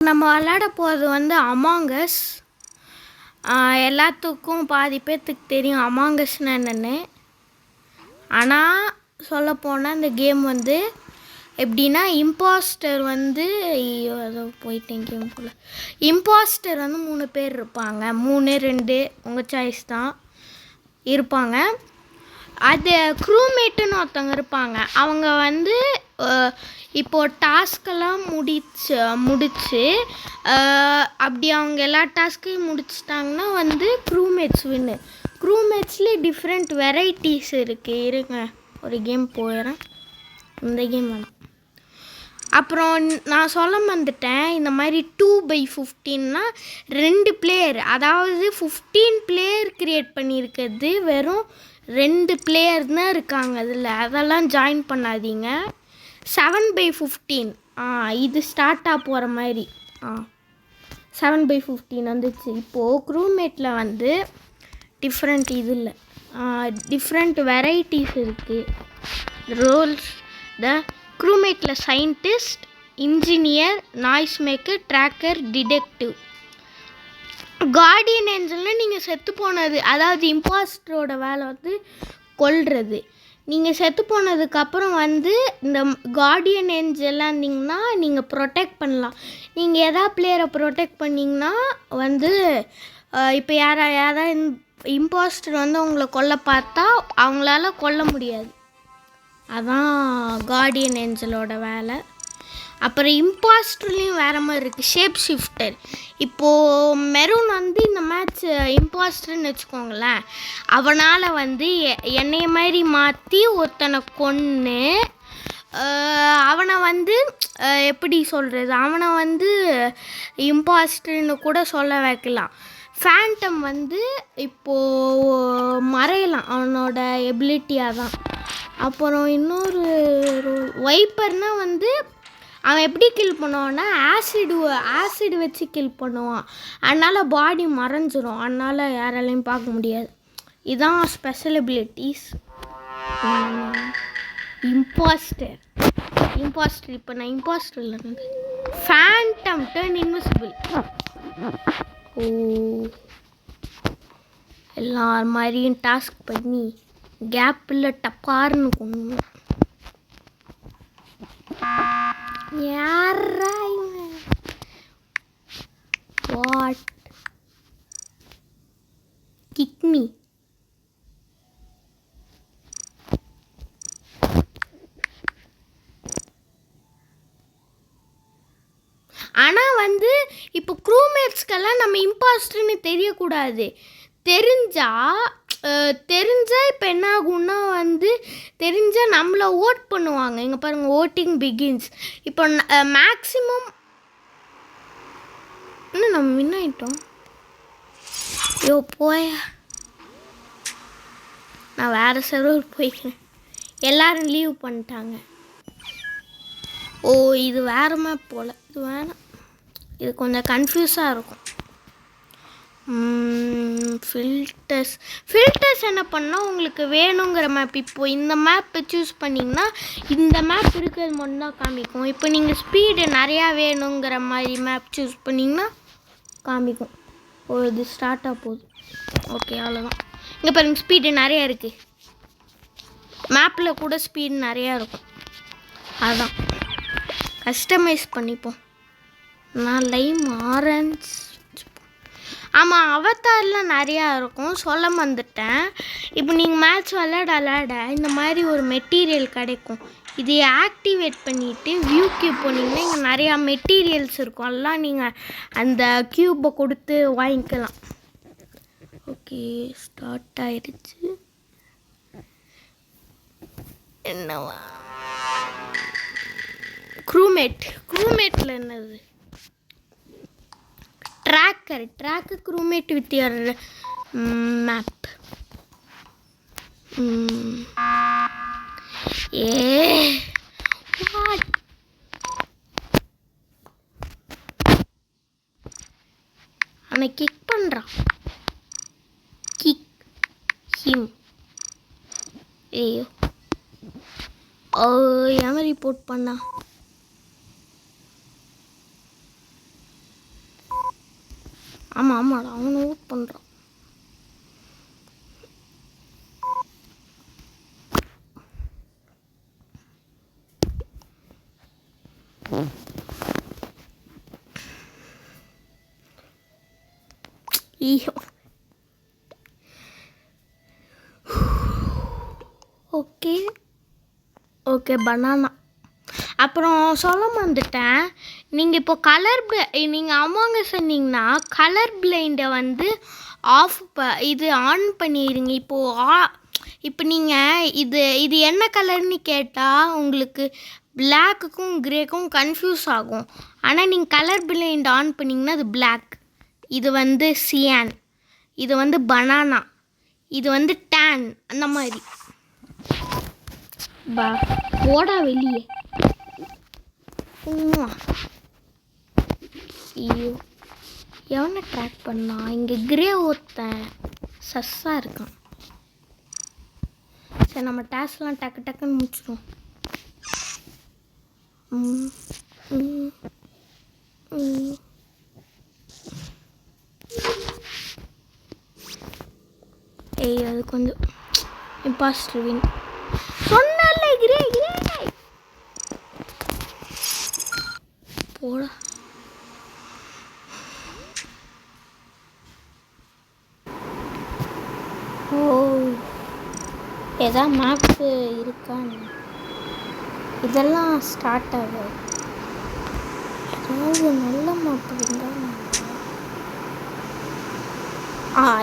நம்ம விளையாட போகிறது வந்து அமாங்கஸ். எல்லாத்துக்கும் பாதி பேர்த்துக்கு தெரியும் அமாங்கஸ்னா என்னென்னு. ஆனால் சொல்லப்போனால் இந்த கேம் வந்து எப்படின்னா இம்பாஸ்டர் வந்து ஏதோ போயிட்டேன் கேமுக்குள்ளே. இம்பாஸ்டர் வந்து 3 பேர் இருப்பாங்க. 3 2 உங்கள் சாய்ஸ் தான் இருப்பாங்க. அது க்ரூமேட்டுன்னு ஒருத்தவங்க இருப்பாங்க. அவங்க வந்து இப்போது டாஸ்கெல்லாம் முடிச்சு அப்படி அவங்க எல்லா டாஸ்க்கையும் முடிச்சிட்டாங்கன்னா வந்து க்ரூமேட்ஸ் வின்னு. க்ரூமேட்ஸ்லேயே டிஃப்ரெண்ட் வெரைட்டிஸ் இருக்குது. இருங்க ஒரு கேம் போயிடுறேன். இந்த கேம் வேணாம். அப்புறம் நான் சொல்ல வந்துட்டேன், இந்த மாதிரி 2x15னா 2 பிளேயர், அதாவது 15 பிளேயர் க்ரியேட் பண்ணியிருக்கிறது வெறும் 2 பிளேயர் தான் இருக்காங்க அதில். அதெல்லாம் ஜாயின் பண்ணாதீங்க. 7x15 இது ஸ்டார்ட்டாக போகிற மாதிரி 7x15 வந்துச்சு. இப்போது க்ரூமேட்டில் வந்து டிஃப்ரெண்ட் இது இல்லை, டிஃப்ரெண்ட் வெரைட்டிஸ் இருக்குது. ரோல்ஸ் த க்ரூமேட்டில் scientist, engineer, noise maker, tracker, detective. Guardian ஏஞ்சல்னால் நீங்கள் செத்து போனது, அதாவது இம்பாஸ்டரோட வேலை வந்து கொல்றது. நீங்கள் செத்து போனதுக்கப்புறம் வந்து இந்த கார்டியன் ஏஞ்சலாக இருந்தீங்கன்னா நீங்கள் ப்ரொடெக்ட் பண்ணலாம். நீங்கள் எதாவது பிளேயரை ப்ரொடெக்ட் பண்ணிங்கன்னா வந்து இப்போ யாராவது இம்பாஸ்டர் வந்து உங்களை கொல்ல பார்த்தா அவங்களால கொல்ல முடியாது. அதான் கார்டியன் ஏஞ்சலோட வேலை. அப்புறம் இம்பாஸ்டர்லேயும் வேறு மாதிரி இருக்குது. Shape shifter. இப்போது மெரூன் வந்து இந்த மேட்ச் இம்பாஸ்டர்னு வச்சுக்கோங்களேன். அவனால் வந்து என்னைய மாதிரி மாற்றி ஒருத்தனை கொன்று அவனை வந்து எப்படி சொல்கிறது, அவனை வந்து இம்பாஸ்டர்னு கூட சொல்ல வைக்கலாம். ஃபேண்டம் வந்து இப்போது மறையலாம் அவனோட எபிலிட்டியாக தான். அப்புறம் இன்னொரு வைப்பர்னால் வந்து அவன் எப்படி கில் பண்ணுவான்னா ஆசிடு வச்சு கில் பண்ணுவான். அதனால் பாடி மறைஞ்சிரும், அதனால் யாராலையும் பார்க்க முடியாது. இதுதான் ஸ்பெஷல் எபிலிட்டிஸ். இம்பாஸ்டர் இப்போ நான் இம்பாஸ்டரில் இருந்து ஃபேண்டம் டர்ன் இன்விசிபிள். எல்லார் மாதிரியும் டாஸ்க் பண்ணி கேப்பில் டப்பார்னு கொண்டு வாட் கிக் மீ. ஆனால் வந்து இப்போ க்ரூமேட்ஸ்க்கெல்லாம் நம்ம இம்பாஸ்டர்னு தெரியக்கூடாது. தெரிஞ்சால் இப்போ என்ன ஆகும்னா வந்து தெரிஞ்சால் நம்மளை ஓட் பண்ணுவாங்க. இங்கே பாருங்கள், ஓட்டிங் பிகின்ஸ். இப்போ மேக்ஸிமம் இன்னும் நம்ம வின் ஆகிட்டோம். போய நான் வேறு சர்வர் போய்க்கிறேன். எல்லோரும் லீவ் பண்ணிட்டாங்க. இது வேறு மேப் போல். இது வேணாம், இது கொஞ்சம் கன்ஃபியூஸாக இருக்கும். ஃபில்டர்ஸ் என்ன பண்ணால் உங்களுக்கு வேணுங்கிற மேப். இப்போது இந்த மேப்பை சூஸ் பண்ணிங்கன்னா இந்த மேப் இருக்கிறது மட்டும்தான் காமிக்கும். இப்போ நீங்கள் ஸ்பீடு நிறையா வேணுங்கிற மாதிரி மேப் சூஸ் பண்ணிங்கன்னா காமிக்கும். இது ஸ்டார்ட்டாக போகுது. ஓகே, அவ்வளோதான். இங்கே பாருங்கள், ஸ்பீடு நிறையா இருக்குது. மேப்பில் கூட ஸ்பீடு நிறையா இருக்கும். அதுதான் கஸ்டமைஸ் பண்ணிப்போம். நான் லைம் ஆரஞ்ச். ஆமாம், அவதாரில் நிறையா இருக்கும், சொல்ல வந்துட்டேன். இப்போ நீங்கள் மேட்ச் விளையாட இந்த மாதிரி ஒரு மெட்டீரியல் கிடைக்கும். இதை ஆக்டிவேட் பண்ணிவிட்டு வியூ கியூப் போனீங்கன்னா இங்கே நிறையா மெட்டீரியல்ஸ் இருக்கும். எல்லாம் நீங்கள் அந்த க்யூப்பை கொடுத்து வாங்கிக்கலாம். ஓகே, ஸ்டார்ட் ஆயிடுச்சு. என்னவா க்ரூமேட்டில் என்னது track crewmate with your map. அவனை கிக் பண்ணுறான். Kick him. ஏன் ரிப்போர்ட் பண்ணா? ஆமாம் ஆமாடா அவனை ஊட் பண்ணுறான். ஐயோ ஓகே ஓகே பனானா. அப்புறம் சொல்ல வந்துட்டேன், நீங்கள் இப்போ நீங்கள் அமாங்க சொன்னீங்கன்னா கலர் பிளைண்டை வந்து இது ஆன் பண்ணிடுங்க. இப்போ நீங்கள் இது என்ன கலர்னு கேட்டால் உங்களுக்கு பிளாக்குக்கும் கிரேக்கும் கன்ஃபியூஸ் ஆகும். ஆனால் நீங்கள் கலர் பிளைண்ட் ஆன் பண்ணிங்கன்னா அது பிளாக், இது வந்து சியான், இது வந்து பனானா, இது வந்து டேன், அந்த மாதிரி. போடா வெளியே. ஐயோ எவனை ட்ராக் பண்ணா? இங்கே கிரே ஒருத்தன் சஸ்ஸாக இருக்கான். சரி நம்ம டாஸ்க்லாம் டக்கு டக்குன்னு முடிச்சிடும். ஏய் அது கொஞ்சம் இம்பாஸ்டர் வின் சொன்னால கிரே கிரே போடா. ஓ ஏதா மேப்ஸு இருக்கான்னு இதெல்லாம் ஸ்டார்ட் ஆகும். ஏதாவது நல்ல மேப் இருந்தால்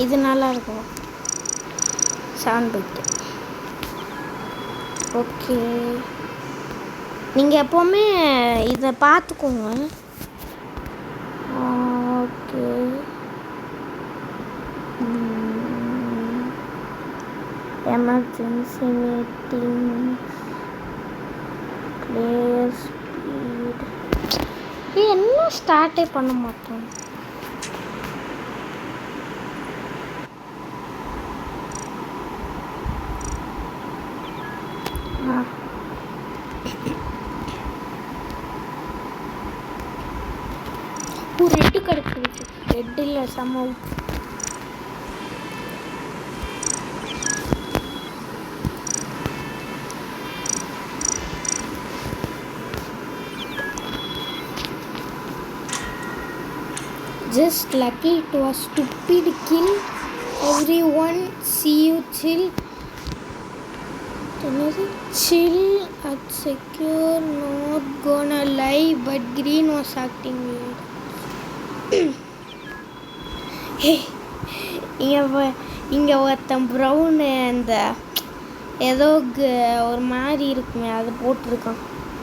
இது நல்லா இருக்கும். சாண்ட் போயிட்டு ஓகே நீங்கள் எப்போவுமே இதை பார்த்துக்கோங்க. Okay emergency meeting player speed என்ன ஸ்டார்ட்டே பண்ண மாட்டோம். ரெட்டு கிடைச்சிருக்கு. ரெட் இல்லை சமம். Just lucky it was stupid kill. Everyone see you chill. Chill at secure, not gonna lie, but green was acting weird. இங்கே ஒருத்தன் ப்ரௌனு அந்த ஏதோ ஒரு மாதிரி இருக்குமே அது போட்டிருக்கான்.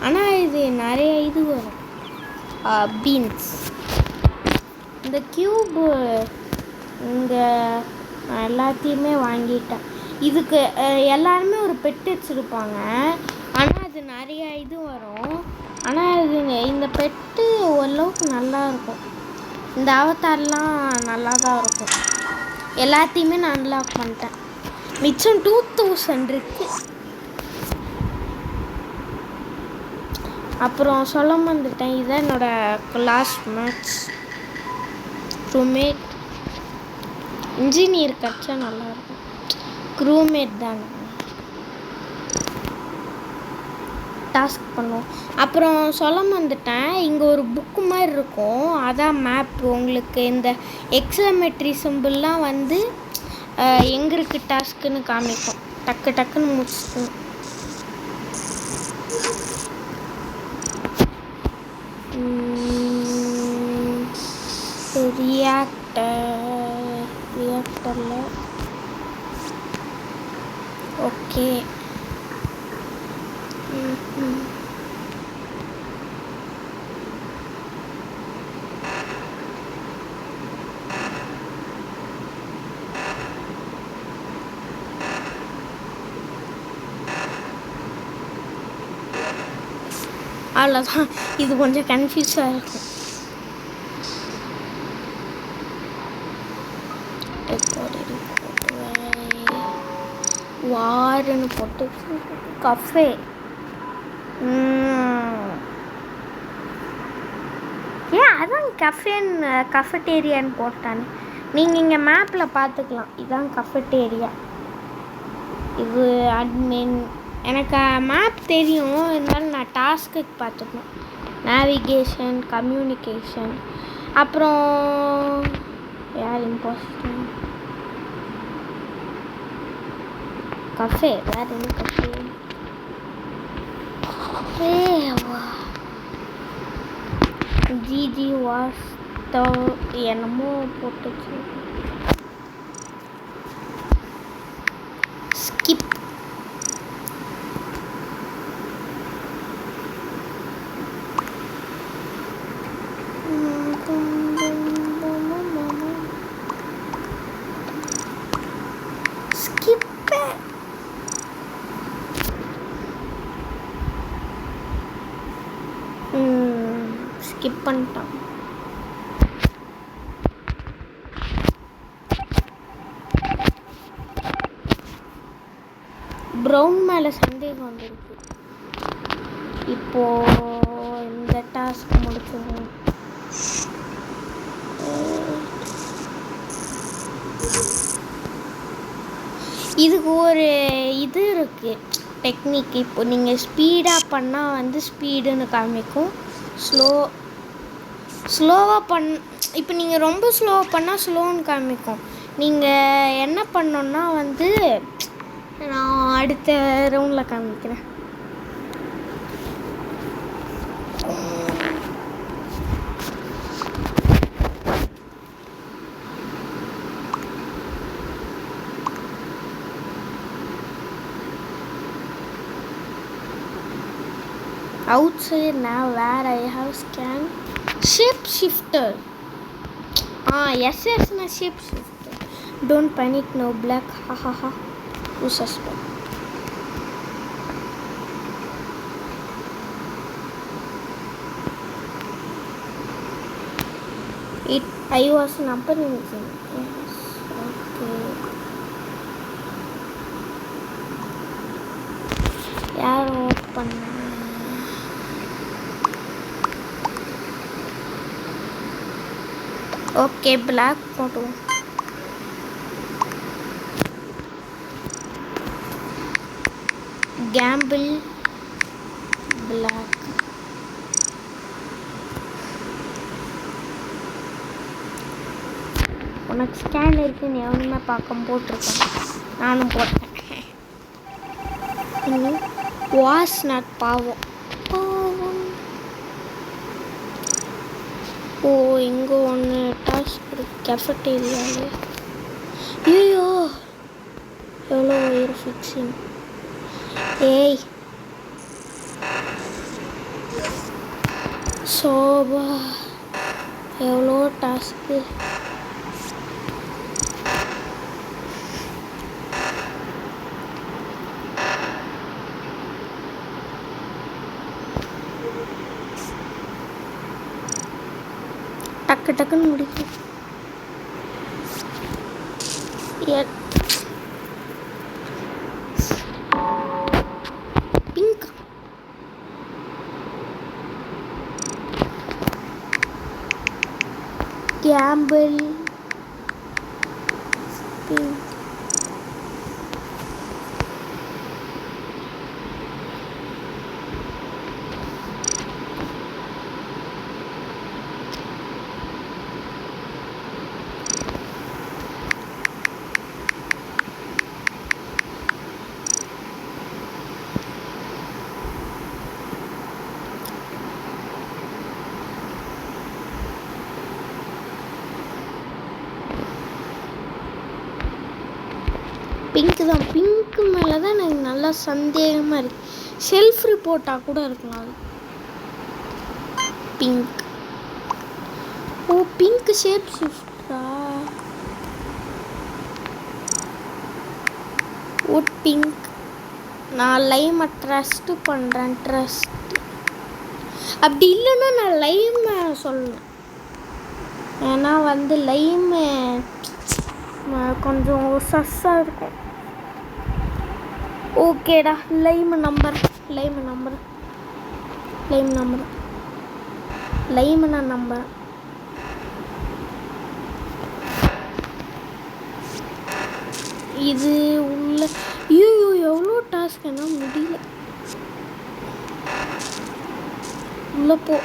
ஆனால் இது நிறைய இது வரும். பீன்ஸ் இந்த க்யூபு இங்கே எல்லாத்தையுமே வாங்கிட்டேன். இதுக்கு எல்லாருமே ஒரு பெட்டு வச்சுருப்பாங்க. ஆனால் அது நிறைய இது வரும். ஆனால் இது இந்த பெட்டு ஓரளவுக்கு நல்லா இருக்கும். இந்த அவதார்லாம் நல்லா தான் இருக்கும். எல்லாத்தையுமே நான் அன்லாக் பண்ணிட்டேன். மிச்சம் 2000 இருக்கு. அப்புறம் சொல்ல வந்துட்டேன், இதான் என்னோடய லாஸ்ட் மேட்ச். க்ரூமேட் இன்ஜினியர் கிடச்சா நல்லாயிருக்கும். க்ரூமேட் தான் டாஸ்க் பண்ணுவோம். அப்புறம் சொல்ல வந்துட்டேன், இங்கே ஒரு புக்கு மாதிரி இருக்கும், அதான் மேப். உங்களுக்கு இந்த எக்ஸாமெட்ரி சிம்பிள்லாம் வந்து எங்கே இருக்குது டாஸ்க்குன்னு காமிக்கும். டக்கு டக்குன்னு முடிச்சுக்கணும். ரியாக்டரில் ஓகே. அவ்வளோதான். இது கொஞ்சம் கன்ஃபியூஸாக இருக்கும். வாருன்னு போட்டு கஃபே. ஏன் அதை அதான் கஃபெட்டேரியான்னு போட்டானே. நீங்கள் இங்கே மேப்பில் பார்த்துக்கலாம். இதுதான் கஃபெட்டேரியா. இது அட்மின். எனக்கு மேப் தெரியும், இருந்தாலும் நான் டாஸ்க்குக்கு பார்த்துக்கணும். நேவிகேஷன், கம்யூனிகேஷன், அப்புறம் யார் இம்பாஸ்டர், கஃபே. வேறு என்ன கஃபே? ஜிஜி வாஸ்தவ் என்னமோ போட்டுச்சு. ஸ்கிப். ஸ்கிப் பண்ணிட்டான். ப்ரௌன் மேலே சந்தேகம் வந்துருக்கு. இப்போ இந்த டாஸ்க் முடிச்சிடுவோம். இதுக்கு ஒரு இது இருக்குது டெக்னிக். இப்போ நீங்கள் ஸ்பீடாக பண்ணால் வந்து ஸ்பீடுன்னு காமிக்கும். ஸ்லோவாக இப்போ நீங்கள் ரொம்ப ஸ்லோவாக பண்ணால் ஸ்லோன்னு காமிக்கும். நீங்கள் என்ன பண்ணணுன்னா வந்து நான் அடுத்த ரவுண்டில் காமிக்கிறேன். Outside now where I have scanned shapeshifter. Yes na shapeshifter. Don't panic, no black, ha ha ha. Who suspect? I was number using. Yes, okay. யார் ஓப்பன்? ஓகே, பிளாக் போட்டுவோம். Gamble block. உனக்கு ஸ்கேன் இருக்குன்னு எவனுமே பார்க்க போட்டிருக்கேன். நானும் போட்டேன். Was not பாவம். ஓ, இங்கே ஒன்று டாஸ்க் இருக்கு கெஃபட்டேரியாவில். ஐயோ, எவ்வளோ ஒயர் ஃபிக்ஸிங். ஏய் சோபா, எவ்வளோ டாஸ்க்கு. டக்கு டக்குன்னு முடிக்கும். பிங்க். Gamble pink. பிங்க்கு தான். பிங்க்கு மேலே தான் எனக்கு நல்லா சந்தேகமாக இருக்குது. செல்ஃப் ரிப்போர்ட்டாக கூட இருக்கலாம் அது. பிங்க். ஓ, பிங்க் ஷேப் ஷிஃப்டா? ஓ, பிங்க். நான் லைமை ட்ரஸ்ட்டு பண்ணுறேன். ட்ரஸ்ட். அப்படி இல்லைன்னா நான் லைமை சொல்லணும். ஏன்னா வந்து லைமை கொஞ்சம் சஸ்ஸாக இருக்கும். ஓகேடா, லைம் நம்பர் நான் நம்புறேன். இது உள்ள ஐயோ எவ்வளோ டாஸ்க் என்ன முடியல. உள்ள போ.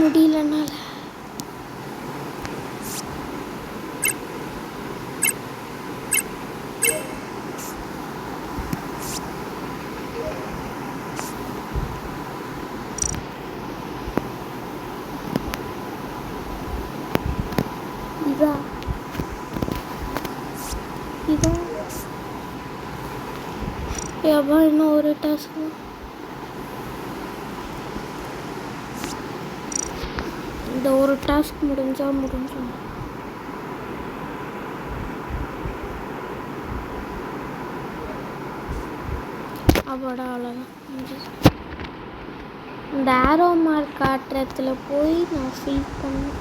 முடியலனால எவ்வளோ இன்னும் ஒரு டாஸ்க். இந்த ஒரு டாஸ்க் முடிஞ்சோம். அவ்வளோதான். இந்த ஆரோ மார்க் காட்டுறதுல போய் நான் ஃபில் பண்ணேன்.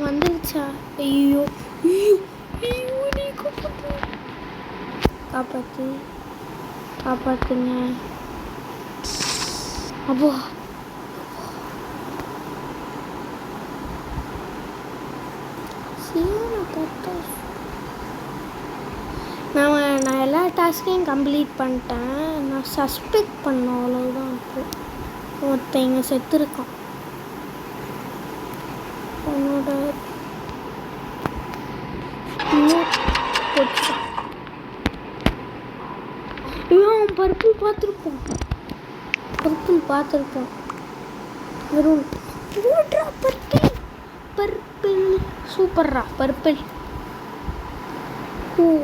வந்துருச்சா? ஐயோ நீ காப்பாத்துங்க. அப்போ நான் எல்லா டாஸ்கையும் கம்ப்ளீட் பண்ணிட்டேன். நான் சஸ்பெக்ட் பண்ணேன், அவ்வளோதான். இப்போ ஒருத்தங்க செத்துருக்கான். உன்னோட பர்பிள் பார்த்துருப்போம். வெறும் பர்பிள் சூப்பர்ரா. Purple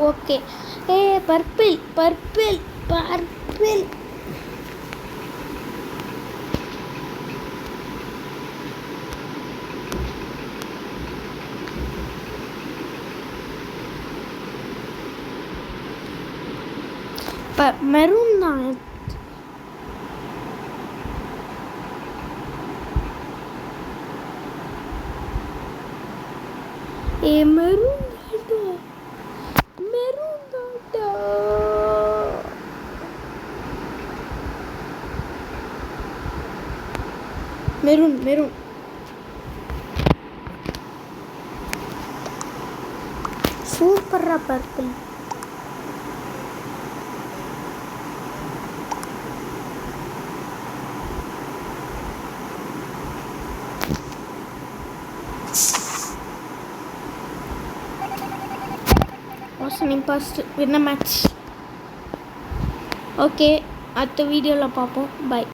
okay. பர்பிள் மெரூன் தான். மெரூன் சூப்பரா. பர்பிள் ஃபர்ஸ்ட் வின்ன மேட்ச். ஓகே, அடுத்த வீடியோவில் பார்ப்போம். பை.